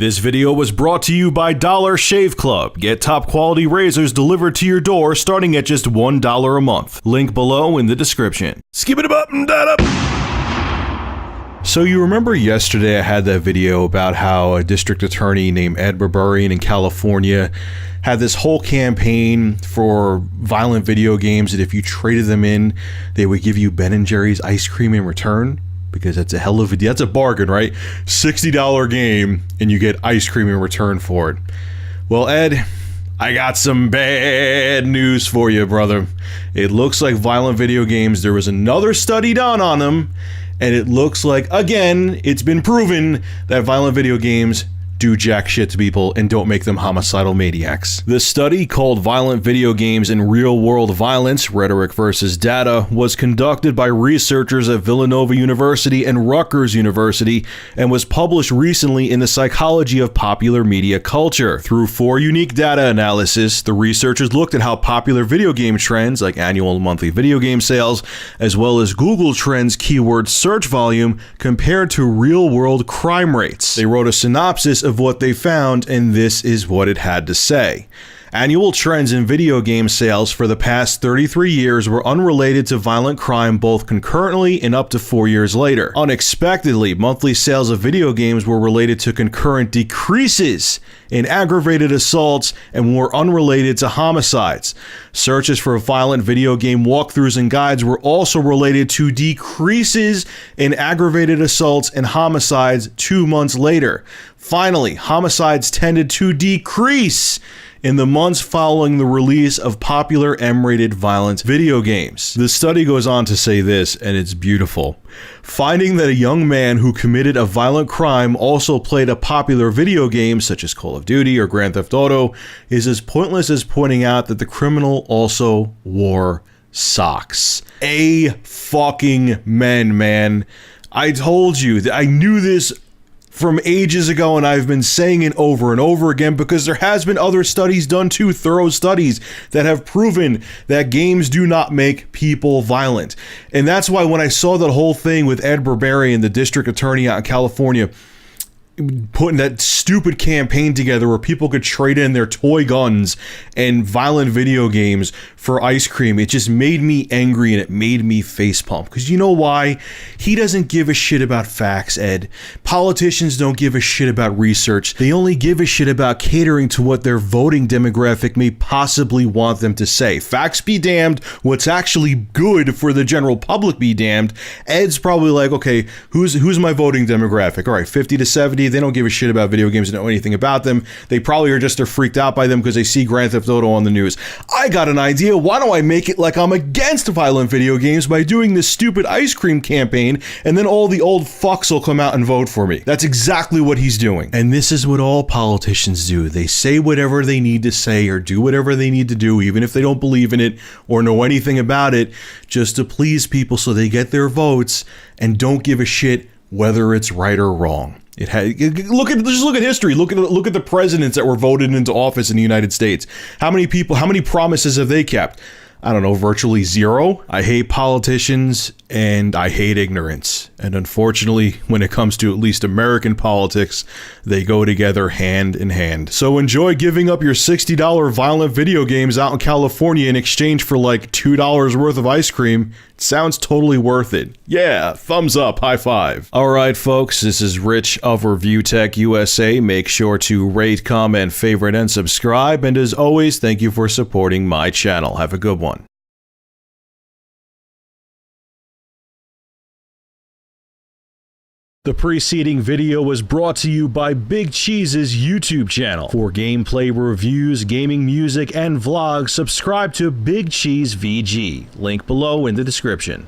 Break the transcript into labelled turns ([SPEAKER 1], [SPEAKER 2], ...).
[SPEAKER 1] This video was brought to you by Dollar Shave Club. Get top quality razors delivered to your door starting at just $1 a month. Link below in the description. Skip it up and that up. So you remember yesterday I had that video about how a district attorney named Ed Berberian in California had this whole campaign for violent video games that if you traded them in, they would give you Ben & Jerry's ice cream in return? Because that's a hell of a deal. That's a bargain, right? $60 game and you get ice cream in return for it. Well, Ed, I got some bad news for you, brother. It looks like violent video games, there was another study done on them, and it looks like, again, it's been proven that violent video games do jack shit to people and don't make them homicidal maniacs. The study, called Violent Video Games and Real-World Violence, Rhetoric versus Data, was conducted by researchers at Villanova University and Rutgers University and was published recently in the Psychology of Popular Media Culture. Through 4 unique data analysis, the researchers looked at how popular video game trends, like annual and monthly video game sales, as well as Google Trends keyword search volume, compared to real-world crime rates. They wrote a synopsis of what they found, and this is what it had to say. Annual trends in video game sales for the past 33 years were unrelated to violent crime both concurrently and up to 4 years later. Unexpectedly, monthly sales of video games were related to concurrent decreases in aggravated assaults and were unrelated to homicides. Searches for violent video game walkthroughs and guides were also related to decreases in aggravated assaults and homicides 2 months later. Finally, homicides tended to decrease in the months following the release of popular M-rated violent video games. The study goes on to say this, and it's beautiful. Finding that a young man who committed a violent crime also played a popular video game, such as Call of Duty or Grand Theft Auto, is as pointless as pointing out that the criminal also wore socks. A fucking men, man. I told you that I knew this from ages ago, and I've been saying it over and over again because there has been other studies done too, thorough studies that have proven that games do not make people violent. And that's why when I saw that whole thing with Ed Berberian, the district attorney out in California, putting that stupid campaign together where people could trade in their toy guns and violent video games for ice cream, it just made me angry and it made me facepalm. Because you know why? He doesn't give a shit about facts, Ed. Politicians don't give a shit about research. They only give a shit about catering to what their voting demographic may possibly want them to say. Facts be damned, what's actually good for the general public be damned. Ed's probably like, okay, who's my voting demographic? All right, 50 to 70. They don't give a shit about video games and know anything about them. They probably are just freaked out by them because they see Grand Theft Auto on the news. I got an idea. Why don't I make it like I'm against violent video games by doing this stupid ice cream campaign, and then all the old fucks will come out and vote for me. That's exactly what he's doing. And this is what all politicians do. They say whatever they need to say or do whatever they need to do, even if they don't believe in it or know anything about it, just to please people so they get their votes and don't give a shit whether it's right or wrong. Just look at history. Look at the presidents that were voted into office in the United States. How many promises have they kept? I don't know, virtually zero. I hate politicians and I hate ignorance. And unfortunately, when it comes to at least American politics, they go together hand in hand. So enjoy giving up your $60 violent video games out in California in exchange for like $2 worth of ice cream. It sounds totally worth it. Yeah, thumbs up, high five. All right, folks, this is Rich of Review Tech USA. Make sure to rate, comment, favorite, and subscribe. And as always, thank you for supporting my channel. Have a good one. The preceding video was brought to you by Big Cheese's YouTube channel. For gameplay reviews, gaming music, and vlogs, subscribe to Big Cheese VG. Link below in the description.